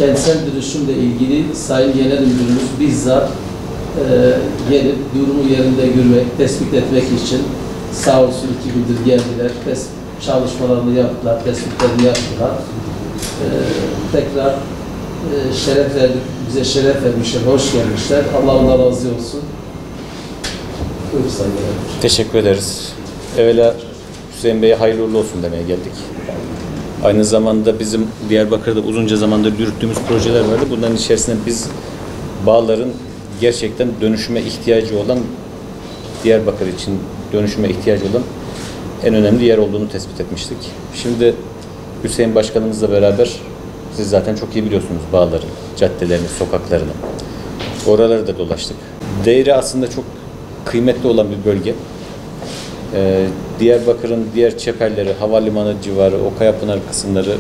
kentsel dönüşümle ilgili Sayın Genel Müdürümüz bizzat gelip durumu yerinde görmek, tespit etmek için sağ olsun 2 gündür geldiler, çalışmalarını yaptılar, tespitlerini yaptılar. Tekrar şeref verdik, bize şeref vermişler, hoş gelmişler. Allah ondan razı olsun. Buyur Sayın Genel Müdür. Teşekkür ederiz. Evvela Hüseyin Bey'e hayırlı uğurlu olsun demeye geldik. Aynı zamanda bizim Diyarbakır'da uzunca zamandır yürüttüğümüz projeler vardı. Bunların içerisinde biz Bağlar'ın gerçekten dönüşüme ihtiyacı olan, Diyarbakır için dönüşüme ihtiyacı olan en önemli yer olduğunu tespit etmiştik. Şimdi Hüseyin Başkanımızla beraber, siz zaten çok iyi biliyorsunuz Bağlar'ın caddelerini, sokaklarını. Oraları da dolaştık. Değeri aslında çok kıymetli olan bir bölge. Diyarbakır'ın diğer çeperleri, havalimanı civarı, o Kayapınar kısımları,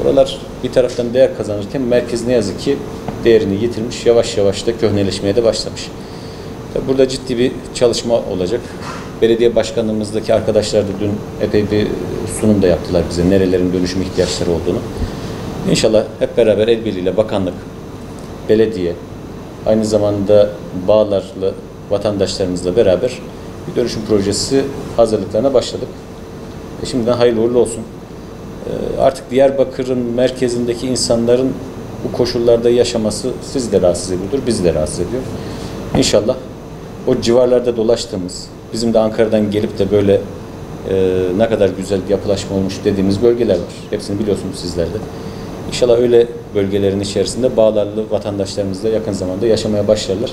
oralar bir taraftan değer kazanırken merkez ne yazık ki değerini yitirmiş, yavaş yavaş da köhneleşmeye de başlamış. Burada ciddi bir çalışma olacak. Belediye başkanlığımızdaki arkadaşlar da dün epey bir sunum da yaptılar bize, nerelerin dönüşüm ihtiyaçları olduğunu. İnşallah hep beraber el birliğiyle bakanlık, belediye, aynı zamanda Bağlar'la vatandaşlarımızla beraber bir dönüşüm projesi hazırlıklarına başladık. Şimdiden hayırlı uğurlu olsun. Artık Diyarbakır'ın merkezindeki insanların bu koşullarda yaşaması sizi de rahatsız ediyordur, bizi de rahatsız ediyor. İnşallah o civarlarda dolaştığımız, bizim de Ankara'dan gelip de böyle ne kadar güzel yapılaşma olmuş dediğimiz bölgeler var. Hepsini biliyorsunuz sizler de. İnşallah öyle bölgelerin içerisinde Bağlarlı vatandaşlarımız da yakın zamanda yaşamaya başlarlar.